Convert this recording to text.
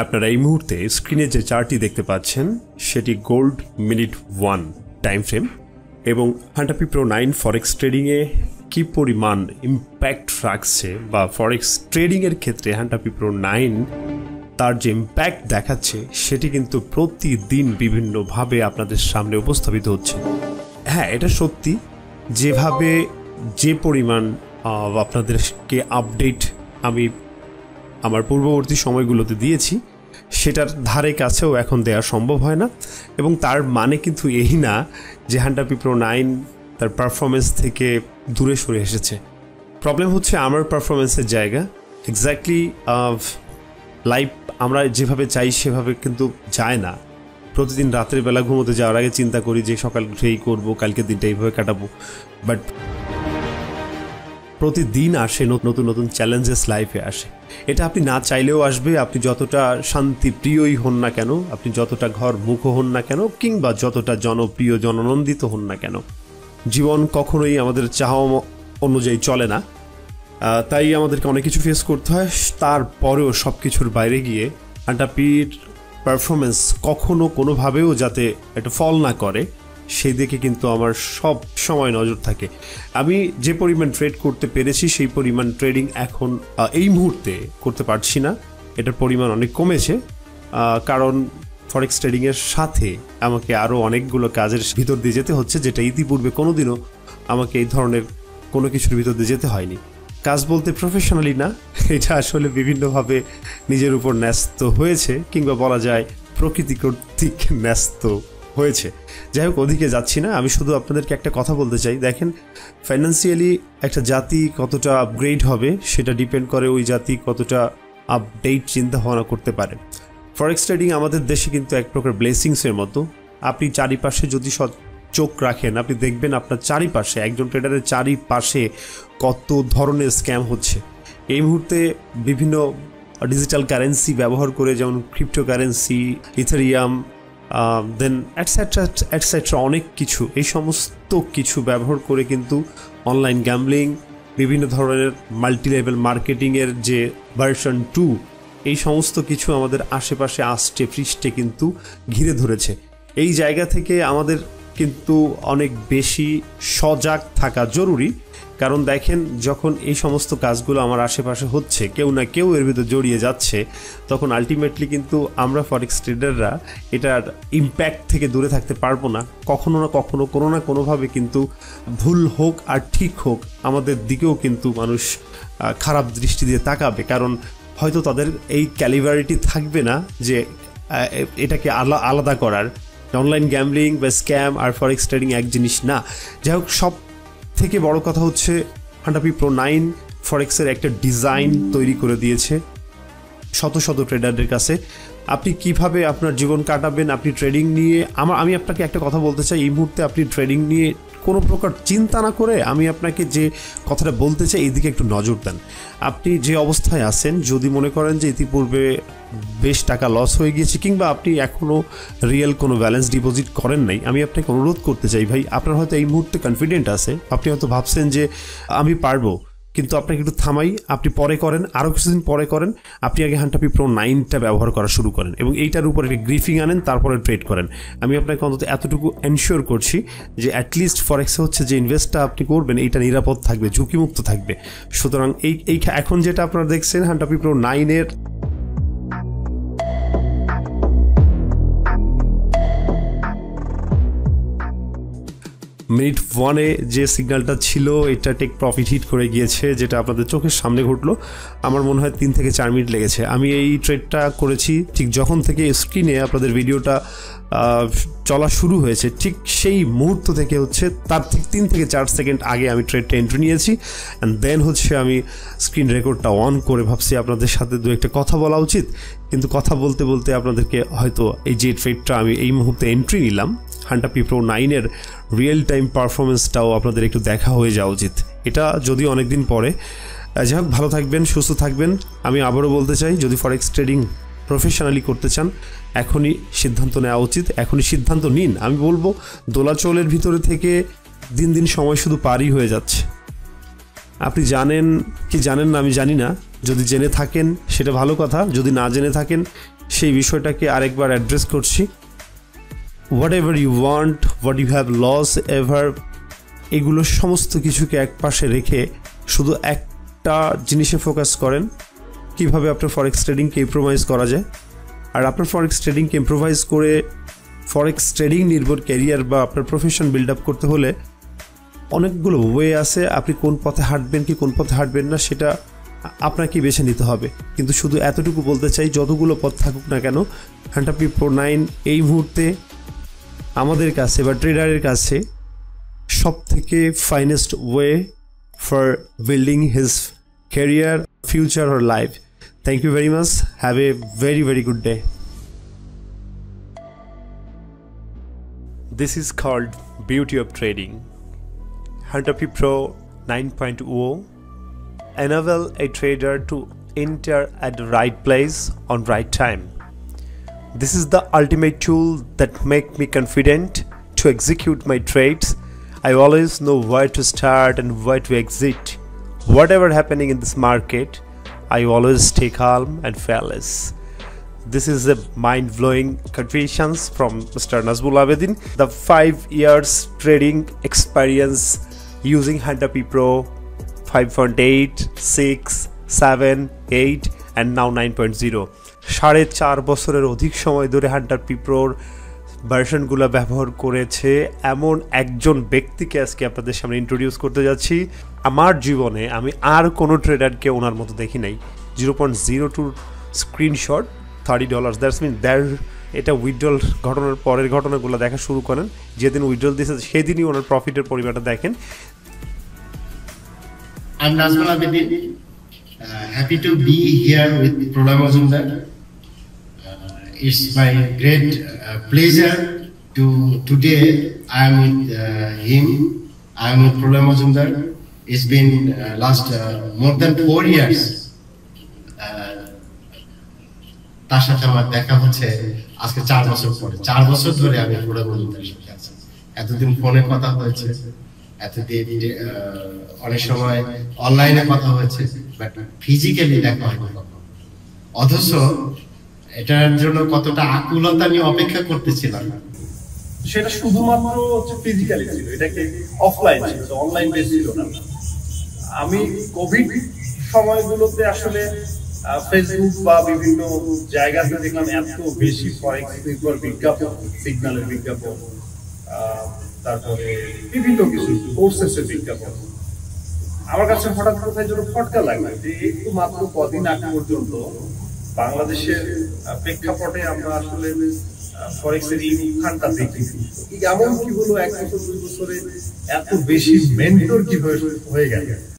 আপনারা এই মুহূর্তে স্ক্রিনে যে চার্টটি দেখতে পাচ্ছেন সেটি গোল্ড মিনিট 1 টাইম ফ্রেম এবং হান্টাপি প্রো 9 ফরেক্স ট্রেডিংয়ে কী পরিমাণ ইম্প্যাক্ট রাখছে বা ফরেক্স ট্রেডিংয়ের ক্ষেত্রে হান্টাপি প্রো 9 তার যে ইম্প্যাক্ট দেখাচ্ছে সেটি কিন্তু প্রতিদিন বিভিন্নভাবে আপনাদের সামনে উপস্থাপিত হচ্ছে। হ্যাঁ, এটা সত্যি, যেভাবে যে পরিমাণ আপনাদেরকে আপডেট আমি আমার পূর্ববর্তী সময়গুলোতে দিয়েছি সেটার ধারে কাছেও এখন দেওয়া সম্ভব হয় না, এবং তার মানে কিন্তু এই না যে হান্টাপি প্রো 9 তার পারফরমেন্স থেকে দূরে সরে এসেছে। প্রবলেম হচ্ছে আমার পারফরমেন্সের জায়গা। এক্স্যাক্টলি লাইফ আমরা যেভাবে চাই সেভাবে কিন্তু যায় না। প্রতিদিন রাতের বেলা ঘুমোতে যাওয়ার আগে চিন্তা করি যে সকাল উঠেই করবো, কালকের দিনটা এইভাবে কাটাবো, বাট প্রতিদিন আসে নতুন নতুন চ্যালেঞ্জেস লাইফে আসে। এটা আপনি না চাইলেও আসবে। আপনি যতটা শান্তিপ্রিয়ই হন না কেন, আপনি যতটা ঘর মুখ হন না কেন, কিংবা যতটা জনপ্রিয় জননন্দিত হন না কেন, জীবন কখনোই আমাদের চাওয়া অনুযায়ী চলে না। তাই আমাদেরকে অনেক কিছু ফেস করতে হয়। তারপরেও সব কিছুর বাইরে গিয়ে হান্টাপির পারফরমেন্স কখনো কোনোভাবেও যাতে একটা ফল না করে সেই দিকে কিন্তু আমার সব সময় নজর থাকে। আমি যে পরিমাণ ট্রেড করতে পেরেছি সেই পরিমাণ ট্রেডিং এখন এই মুহূর্তে করতে পারছি না। এটার পরিমাণ অনেক কমেছে, কারণ ফরেক্স ট্রেডিংয়ের সাথে আমাকে আরও অনেকগুলো কাজের ভিতর দিয়ে যেতে হচ্ছে, যেটা ইতিপূর্বে কোনোদিনও আমাকে এই ধরনের কোনো কিছুর ভিতর দিয়ে যেতে হয়নি। কাজ বলতে প্রফেশনালি না, এটা আসলে বিভিন্নভাবে নিজের উপর ন্যস্ত হয়েছে, কিংবা বলা যায় প্রকৃতি কর্তৃক ন্যস্ত হয়েছে। যাই হোক, ওদিকে যাচ্ছি না। আমি শুধু আপনাদেরকে একটা কথা বলতে চাই। দেখেন, ফাইন্যান্সিয়ালি একটা জাতি কতটা আপগ্রেড হবে সেটা ডিপেন্ড করে ওই জাতি কতটা আপডেট চিন্তা ভাবনা করতে পারে। ফরেক্স ট্রেডিং আমাদের দেশে কিন্তু এক প্রকার ব্লেসিংসের মতো। আপনি চারিপাশে যদি চোখ রাখেন, আপনি দেখবেন আপনার চারিপাশে, একজন ট্রেডারের চারিপাশে কত ধরনের স্ক্যাম হচ্ছে। এই মুহূর্তে বিভিন্ন ডিজিটাল কারেন্সি ব্যবহার করে, যেমন ক্রিপ্টোকারেন্সি, ইথেরিয়াম, দেন অ্যাটসেট্রা অনেক কিছু, এই সমস্ত কিছু ব্যবহার করে কিন্তু অনলাইন গ্যাম্বলিং, বিভিন্ন ধরনের মাল্টি লেভেল মার্কেটিংয়ের যে ভার্সন 2, এই সমস্ত কিছু আমাদের আশেপাশে আষ্টে পৃষ্ঠে কিন্তু ঘিরে ধরেছে। এই জায়গা থেকে আমাদের কিন্তু অনেক বেশি সজাগ থাকা জরুরি। কারণ দেখেন, যখন এই সমস্ত কাজগুলো আমার আশেপাশে হচ্ছে, কেউ না কেউ এর ভিতরে জড়িয়ে যাচ্ছে, তখন আলটিমেটলি কিন্তু আমরা ফরেক্স ট্রেডাররা এটার ইম্প্যাক্ট থেকে দূরে থাকতে পারবো না। কখনো না কখনো, কোনো না কোনোভাবে কিন্তু ভুল হোক আর ঠিক হোক, আমাদের দিকেও কিন্তু মানুষ খারাপ দৃষ্টি দিয়ে তাকাবে। কারণ হয়তো তাদের এই ক্যালিবারিটি থাকবে না যে এটাকে আলাদা করার। অনলাইন গ্যাম্বলিং বা স্ক্যাম আর ফরেক্স ট্রেডিং এক জিনিস না। যাই হোক, সব থেকে বড় কথা হচ্ছে হান্টাপি প্রো 9 ফরেক্সের একটা ডিজাইন তৈরি করে দিয়েছে শত শত ট্রেডারদের কাছে। আপনি কিভাবে আপনার জীবন কাটাবেন, আপনি ট্রেডিং নিয়ে, আমি আপনাকে একটা কথা বলতে চাই। এই মুহূর্তে আপনি ট্রেডিং নিয়ে কোনো প্রকার চিন্তা না করে আমি আপনাকে যে কথাটা বলতে চাই, এই দিকে একটু নজর দেন। আপনি যে অবস্থায় আছেন, যদি মনে করেন যে ইতিপূর্বে বেশ টাকা লস হয়ে গিয়েছে, কিংবা আপনি এখনও রিয়েল কোনো ব্যালেন্স ডিপোজিট করেন নাই, আমি আপনাকে অনুরোধ করতে চাই, ভাই, আপনার হয়তো এই মুহূর্তে কনফিডেন্ট আছে, আপনি হয়তো ভাবছেন যে আমি পারবো, কিন্তু আপনাকে একটু থামাই। আপনি পরে করেন, আরও কিছুদিন পরে করেন। আপনি আগে হান্টাপি প্রো 9টা ব্যবহার করা শুরু করেন এবং এইটার উপর একটা গ্রিফিং আনেন, তারপরে ট্রেড করেন। আমি আপনাকে অন্তত এতটুকু এনশিওর করছি যে অ্যাটলিস্ট ফরেক্সে হচ্ছে যে ইনভেস্টটা আপনি করবেন, এইটা নিরাপদ থাকবে, ঝুঁকিমুক্ত থাকবে। সুতরাং এই এখন যেটা আপনারা দেখছেন হান্টাপি প্রো 9-এর মিনিট 1-এ যে সিগন্যালটা ছিল, এটা টেক প্রফিট হিট করে গিয়েছে, যেটা আপনাদের চোখের সামনে ঘটলো। আমার মনে হয় 3 থেকে 4 মিনিট লেগেছে। আমি এই ট্রেডটা করেছি ঠিক যখন থেকে স্ক্রিনে আপনাদের ভিডিওটা চলা শুরু হয়েছে, ঠিক সেই মুহূর্ত থেকে হচ্ছে তার ঠিক 3 থেকে 4 সেকেন্ড আগে আমি ট্রেডটা এন্ট্রি নিয়েছি। অ্যান্ড দেন হচ্ছে আমি স্ক্রিন রেকর্ডটা অন করে ভাবছি আপনাদের সাথে দু একটা কথা বলা উচিত, কিন্তু কথা বলতে বলতে আপনাদেরকে হয়তো এই যে ট্রেডটা আমি এই মুহূর্তে এন্ট্রি নিলাম, হান্টাপি প্রো 9-এর রিয়েল টাইম পারফরমেন্সটাও আপনাদের একটু দেখা হয়ে যাওয়া উচিত। এটা যদিও অনেকদিন পরে। যাই হোক, ভালো থাকবেন, সুস্থ থাকবেন। আমি আবারও বলতে চাই, যদি ফরেক্স ট্রেডিং প্রফেশনালি করতে চান, এখনই সিদ্ধান্ত নেওয়া উচিত, এখনই সিদ্ধান্ত নিন। আমি বলবো, দোলাচলের ভিতরে থেকে দিন দিন সময় শুধু পারই হয়ে যাচ্ছে। আপনি জানেন কি জানেন না আমি জানি না, যদি জেনে থাকেন সেটা ভালো কথা, যদি না জেনে থাকেন সেই বিষয়টাকে আরেকবার অ্যাড্রেস করছি। Whatever you want, what you have loss ever, এগুলো সমস্ত কিছুকে এক পাশে রেখে শুধু একটা জিনিসে ফোকাস করেন, কিভাবে আপনার ফরেক্স ট্রেডিংকে ইম্প্রোভাইজ করা যায়। আর আপনার ফরেক্স ট্রেডিংকে ইম্প্রোভাইজ করে ফরেক্স ট্রেডিং নির্ভর ক্যারিয়ার বা আপনার প্রফেশন বিল্ড আপ করতে হলে অনেকগুলো ওয়ে আছে। আপনি কোন পথে হাঁটবেন কি কোন পথে হাঁটবেন না সেটা আপনাকে বেছে নিতে হবে। কিন্তু শুধু এতটুকু বলতে চাই, যতগুলো পথ থাকুক না কেন, হান্টারপি প্রো 9 এই মুহূর্তে আমাদের কাছে বা ট্রেডারের কাছে সব থেকে finest way for building his career, future or life. Thank you very much, have a very very good day. This is called Beauty of Trading. Huntapy Pro 9.0 enable a trader to enter at the right place on right time. This is the ultimate tool that make me confident to execute my trades. I always know where to start and where to exit. Whatever happening in this market, I always stay calm and fearless. This is a mind-blowing confessions from Mr. Nazmul Abedin. The 5 years trading experience using Huntapy Pro 5.8, 6, 7, 8 and now 9.0. 4.5 বছরের অধিক সময় ধরে হান্টারপি প্রোর ভার্সনগুলো ব্যবহার করেছে এমন একজন ব্যক্তিকে আজকে আপনাদের সামনে ইন্ট্রোডিউস করতে যাচ্ছি। আমার জীবনে আমি আর কোনো ট্রেডারকে ওনার মতো দেখি নাই। 0.02 স্ক্রিনশট $30, দ্যাটস মিন এটা উইথড্রল ঘটনার পরের ঘটনাগুলো দেখা শুরু করেন। যেদিন উইথড্রল দিয়েছে সেদিনই ওনার প্রফিটের পরিমাণটা দেখেন। I'm Nazmul Abedin. Happy to be here with Prolay Majumdar. It's my great pleasure to today I am with him. I am with Prolay Majumdar. It's been last more than 4 years. তার সাথে আমার দেখা হচ্ছে আজকে 4 বছর পরে। 4 বছর ধরে আমি প্রলয় মজুমদারের সাথে আছি। এতদিন ফোনে কথা হয়েছে, এতদিন অনেক সময় অনলাইনে কথা হয়েছে, বাট ফিজিক্যালি দেখা হয়নি কখনো। অথচ এটার জন্য কতটা আকুলতা নিয়ে অপেক্ষা করতেছিলাম। সেটা শুধুমাত্র ফিজিক্যালি ছিল, এটাকে অফলাইন ছিল, অনলাইন বেস ছিল না। আমি কোভিড সময়গুলোতে আসলে ফেসবুক বা বিভিন্ন জায়গাতে দেখলাম এত বেশি ফরেক্স বিজ্ঞাপন, সিগন্যালের বিজ্ঞাপন, তারপরে বিভিন্ন কিছু কোর্সেসের বিজ্ঞাপন। আমার কাছে হঠাৎ কোথায় যেন ফটকা লাগলো যে একটু মাত্র কদিন আগে পর্যন্ত বাংলাদেশের প্রেক্ষাপটে আমরা আসলে ফরেক্সের এই উত্থানটা দেখেছি। এমন কি হলো 1 বছর 2 বছরে এত বেশি মেন্টর কিভাবে হয়ে গেল।